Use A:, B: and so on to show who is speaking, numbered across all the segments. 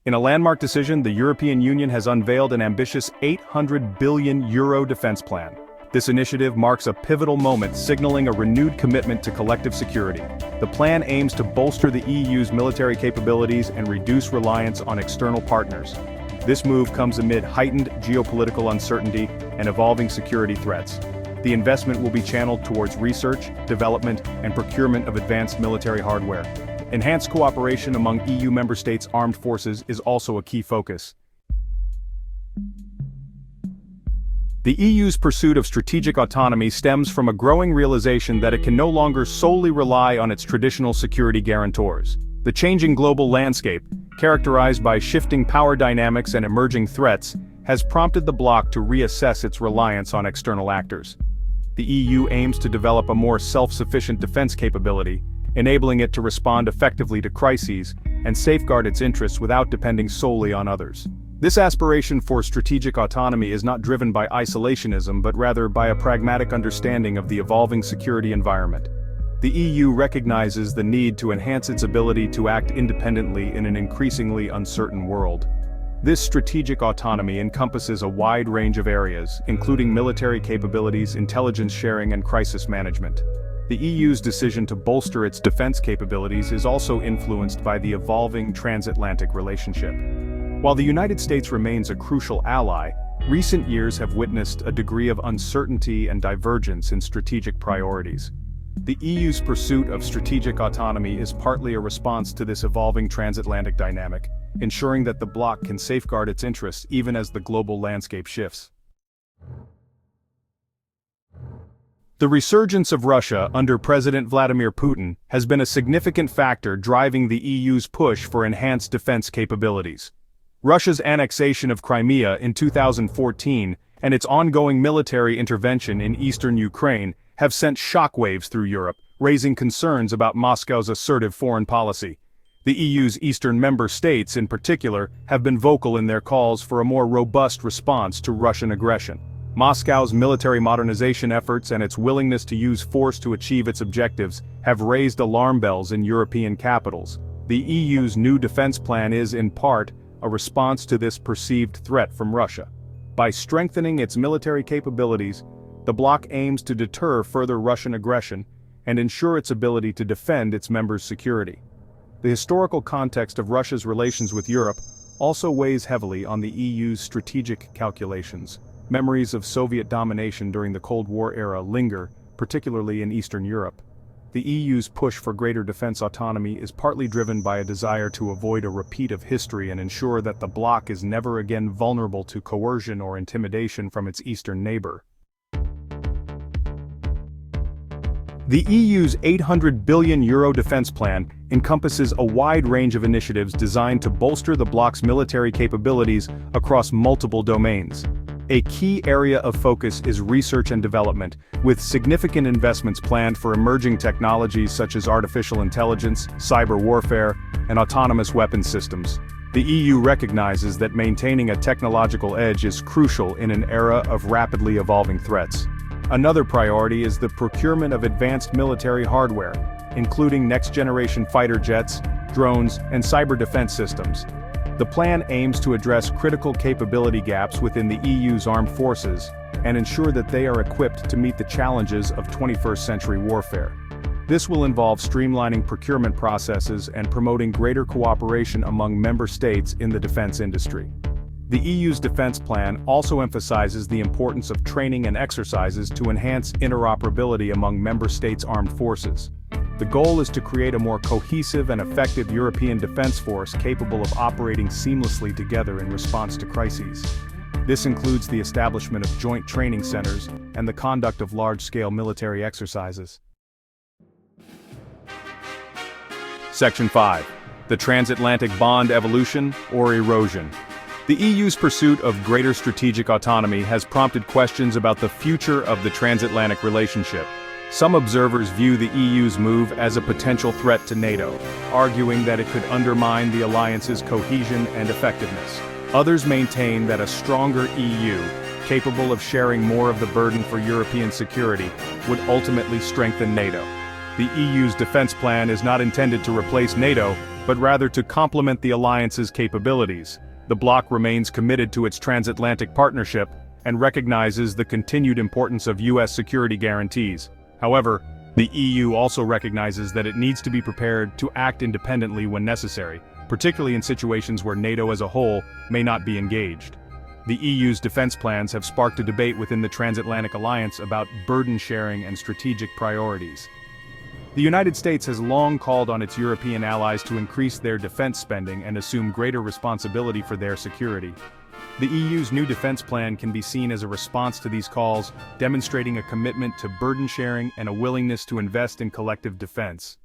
A: In a landmark decision, the European Union has unveiled an ambitious €800 billion defense plan. This initiative marks a pivotal moment signaling a renewed commitment to collective security. The plan aims to bolster the EU's military capabilities and reduce reliance on external partners. This move comes amid heightened geopolitical uncertainty and evolving security threats. The investment will be channeled towards research, development, and procurement of advanced military hardware. Enhanced cooperation among EU member states' armed forces is also a key focus. The EU's pursuit of strategic autonomy stems from a growing realization that it can no longer solely rely on its traditional security guarantors. The changing global landscape, characterized by shifting power dynamics and emerging threats, has prompted the bloc to reassess its reliance on external actors. The EU aims to develop a more self-sufficient defense capability, enabling it to respond effectively to crises and safeguard its interests without depending solely on others. This aspiration for strategic autonomy is not driven by isolationism but rather by a pragmatic understanding of the evolving security environment. The EU recognizes the need to enhance its ability to act independently in an increasingly uncertain world. This strategic autonomy encompasses a wide range of areas, including military capabilities, intelligence sharing, and crisis management. The EU's decision to bolster its defense capabilities is also influenced by the evolving transatlantic relationship. While the United States remains a crucial ally, recent years have witnessed a degree of uncertainty and divergence in strategic priorities. The EU's pursuit of strategic autonomy is partly a response to this evolving transatlantic dynamic, ensuring that the bloc can safeguard its interests even as the global landscape shifts. The resurgence of Russia under President Vladimir Putin has been a significant factor driving the EU's push for enhanced defense capabilities. Russia's annexation of Crimea in 2014 and its ongoing military intervention in eastern Ukraine have sent shockwaves through Europe, raising concerns about Moscow's assertive foreign policy. The EU's eastern member states, in particular, have been vocal in their calls for a more robust response to Russian aggression. Moscow's military modernization efforts and its willingness to use force to achieve its objectives have raised alarm bells in European capitals. The EU's new defense plan is, in part, a response to this perceived threat from Russia. By strengthening its military capabilities, the bloc aims to deter further Russian aggression and ensure its ability to defend its members' security. The historical context of Russia's relations with Europe also weighs heavily on the EU's strategic calculations. Memories of Soviet domination during the Cold War era linger, particularly in Eastern Europe. The EU's push for greater defense autonomy is partly driven by a desire to avoid a repeat of history and ensure that the bloc is never again vulnerable to coercion or intimidation from its eastern neighbor. The EU's €800 billion defense plan encompasses a wide range of initiatives designed to bolster the bloc's military capabilities across multiple domains. A key area of focus is research and development, with significant investments planned for emerging technologies such as artificial intelligence, cyber warfare, and autonomous weapons systems. The EU recognizes that maintaining a technological edge is crucial in an era of rapidly evolving threats. Another priority is the procurement of advanced military hardware, including next-generation fighter jets, drones, and cyber defense systems. The plan aims to address critical capability gaps within the EU's armed forces and ensure that they are equipped to meet the challenges of 21st century warfare. This will involve streamlining procurement processes and promoting greater cooperation among member states in the defense industry. The EU's defense plan also emphasizes the importance of training and exercises to enhance interoperability among member states' armed forces. The goal is to create a more cohesive and effective European defense force capable of operating seamlessly together in response to crises. This includes the establishment of joint training centers and the conduct of large-scale military exercises. Section 5. The transatlantic bond evolution or erosion. The EU's pursuit of greater strategic autonomy has prompted questions about the future of the transatlantic relationship. Some observers view the EU's move as a potential threat to NATO, arguing that it could undermine the alliance's cohesion and effectiveness. Others maintain that a stronger EU, capable of sharing more of the burden for European security, would ultimately strengthen NATO. The EU's defense plan is not intended to replace NATO, but rather to complement the alliance's capabilities. The bloc remains committed to its transatlantic partnership and recognizes the continued importance of U.S. security guarantees. However, the EU also recognizes that it needs to be prepared to act independently when necessary, particularly in situations where NATO as a whole may not be engaged. The EU's defense plans have sparked a debate within the transatlantic alliance about burden sharing and strategic priorities. The United States has long called on its European allies to increase their defense spending and assume greater responsibility for their security. The EU's new defense plan can be seen as a response to these calls, demonstrating a commitment to burden sharing and a willingness to invest in collective defense.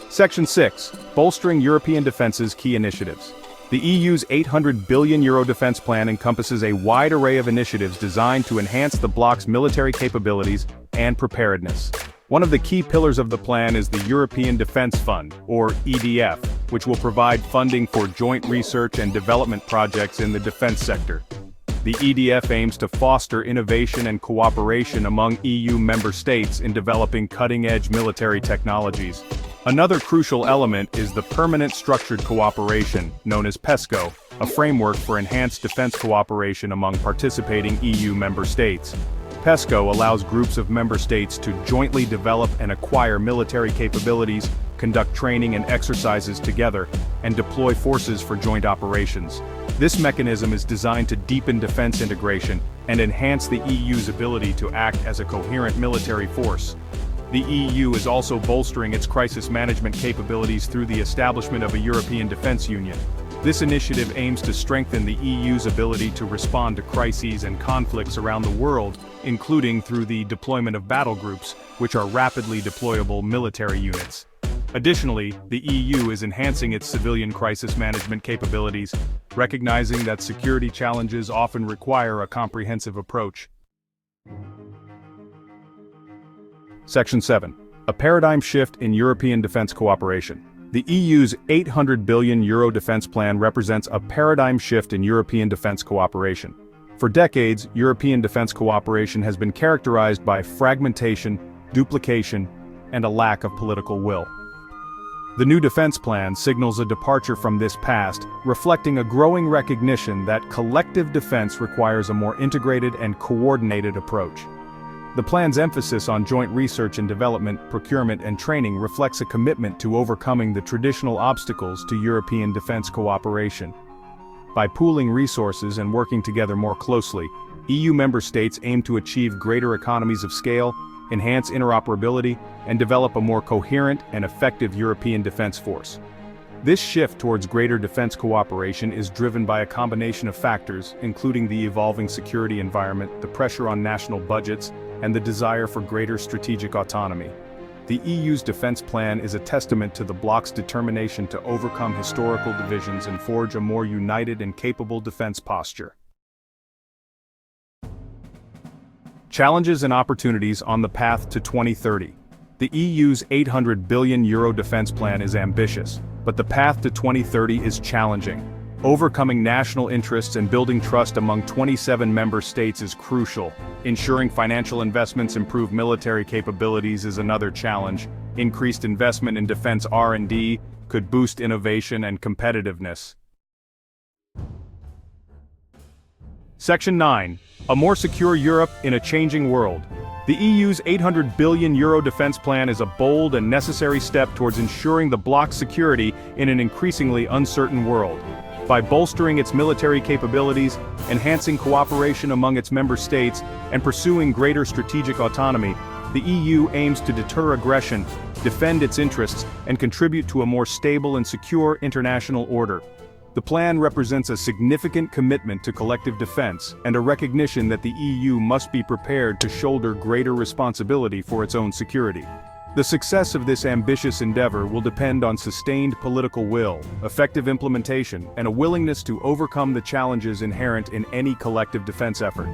A: Section 6. Bolstering European Defense's Key Initiatives. The EU's €800 billion defense plan encompasses a wide array of initiatives designed to enhance the bloc's military capabilities and preparedness. One of the key pillars of the plan is the European Defense Fund, or EDF, which will provide funding for joint research and development projects in the defense sector. The EDF aims to foster innovation and cooperation among EU member states in developing cutting-edge military technologies. Another crucial element is the Permanent Structured Cooperation, known as PESCO, a framework for enhanced defense cooperation among participating EU member states. PESCO allows groups of member states to jointly develop and acquire military capabilities, conduct training and exercises together, and deploy forces for joint operations. This mechanism is designed to deepen defense integration and enhance the EU's ability to act as a coherent military force. The EU is also bolstering its crisis management capabilities through the establishment of a European Defense Union. This initiative aims to strengthen the EU's ability to respond to crises and conflicts around the world, including through the deployment of battle groups, which are rapidly deployable military units. Additionally, the EU is enhancing its civilian crisis management capabilities, recognizing that security challenges often require a comprehensive approach. Section 7. A paradigm shift in European defense cooperation. The EU's €800 billion defense plan represents a paradigm shift in European defense cooperation. For decades, European defense cooperation has been characterized by fragmentation, duplication, and a lack of political will. The new defense plan signals a departure from this past, reflecting a growing recognition that collective defense requires a more integrated and coordinated approach. The plan's emphasis on joint research and development, procurement and training reflects a commitment to overcoming the traditional obstacles to European defense cooperation. By pooling resources and working together more closely, EU member states aim to achieve greater economies of scale, enhance interoperability, and develop a more coherent and effective European defense force. This shift towards greater defense cooperation is driven by a combination of factors, including the evolving security environment, the pressure on national budgets, and the desire for greater strategic autonomy. The EU's defense plan is a testament to the bloc's determination to overcome historical divisions and forge a more united and capable defense posture. Challenges and opportunities on the path to 2030. The EU's €800 billion defense plan is ambitious, but the path to 2030 is challenging. Overcoming national interests and building trust among 27 member states is crucial. Ensuring financial investments improve military capabilities is another challenge. Increased investment in defense R&D could boost innovation and competitiveness. Section 9. A more secure Europe in a changing world. The EU's €800 billion defense plan is a bold and necessary step towards ensuring the bloc's security in an increasingly uncertain world. By bolstering its military capabilities, enhancing cooperation among its member states, and pursuing greater strategic autonomy, the EU aims to deter aggression, defend its interests, and contribute to a more stable and secure international order. The plan represents a significant commitment to collective defense and a recognition that the EU must be prepared to shoulder greater responsibility for its own security. The success of this ambitious endeavor will depend on sustained political will, effective implementation, and a willingness to overcome the challenges inherent in any collective defense effort.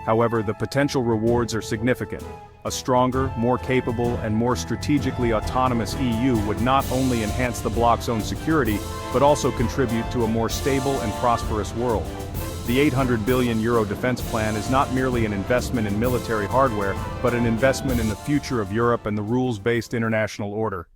A: However, the potential rewards are significant. A stronger, more capable, and more strategically autonomous EU would not only enhance the bloc's own security, but also contribute to a more stable and prosperous world. The €800 billion defense plan is not merely an investment in military hardware, but an investment in the future of Europe and the rules-based international order.